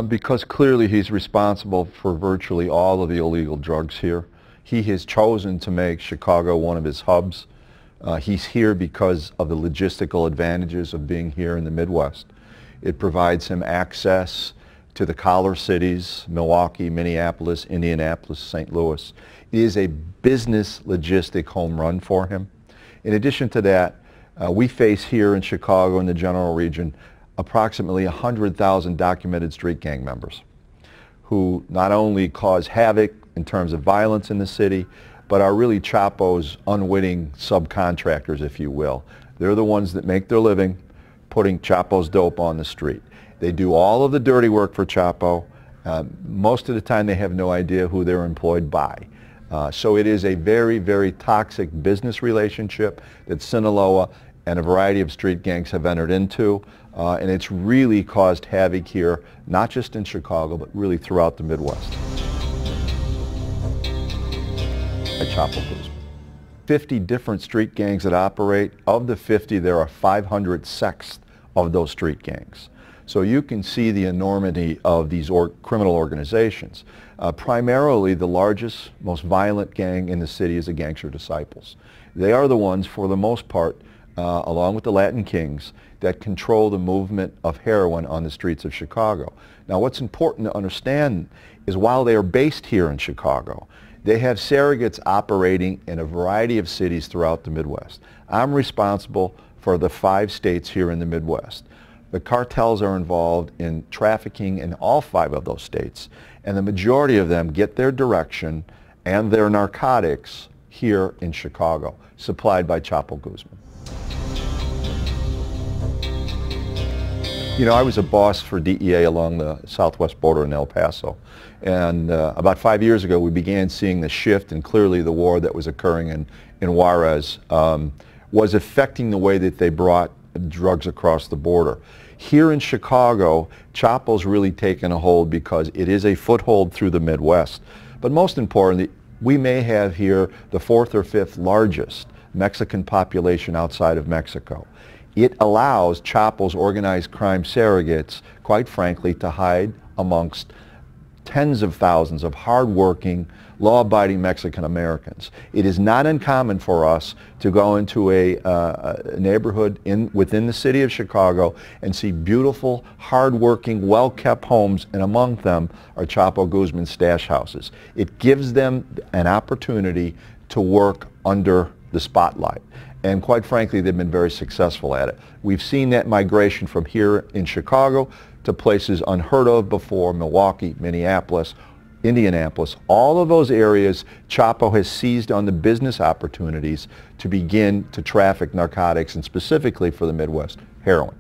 Because clearly he's responsible for virtually all of the illegal drugs here. He has chosen to make Chicago one of his hubs. He's here because of the logistical advantages of being here in the Midwest. It provides him access to the collar cities, Milwaukee, Minneapolis, Indianapolis, St. Louis. It is a business logistic home run for him. In addition to that, we face here in Chicago in the general region approximately 100,000 documented street gang members who not only cause havoc in terms of violence in the city, but are really Chapo's unwitting subcontractors, if you will. They're the ones that make their living putting Chapo's dope on the street. They do all of the dirty work for Chapo. Most of the time they have no idea who they're employed by. So it is a very, very toxic business relationship that Sinaloa and a variety of street gangs have entered into, and it's really caused havoc here, not just in Chicago, but really throughout the Midwest. Chapo Guzman. 50 different street gangs that operate. Of the 50, there are 500 sects of those street gangs. So you can see the enormity of these criminal organizations. Primarily, the largest, most violent gang in the city is the Gangster Disciples. They are the ones, for the most part, along with the Latin Kings, that control the movement of heroin on the streets of Chicago. Now, what's important to understand is while they are based here in Chicago, they have surrogates operating in a variety of cities throughout the Midwest. I'm responsible for the 5 states here in the Midwest. The cartels are involved in trafficking in all 5 of those states, and the majority of them get their direction and their narcotics here in Chicago, supplied by Chapo Guzman. You know, I was a boss for DEA along the southwest border in El Paso, and about 5 years ago we began seeing the shift, and clearly the war that was occurring in Juarez was affecting the way that they brought drugs across the border. Here in Chicago, Chapo's really taken a hold because it is a foothold through the Midwest. But most importantly, we may have here the 4th or 5th largest Mexican population outside of Mexico. It allows Chapo's organized crime surrogates, quite frankly, to hide amongst tens of thousands of hardworking, law-abiding Mexican Americans. It is not uncommon for us to go into a neighborhood within the city of Chicago and see beautiful, hardworking, well-kept homes, and among them are Chapo Guzman stash houses. It gives them an opportunity to work under the spotlight. And quite frankly, they've been very successful at it. We've seen that migration from here in Chicago to places unheard of before, Milwaukee, Minneapolis, Indianapolis. All of those areas, Chapo has seized on the business opportunities to begin to traffic narcotics, and specifically for the Midwest, heroin.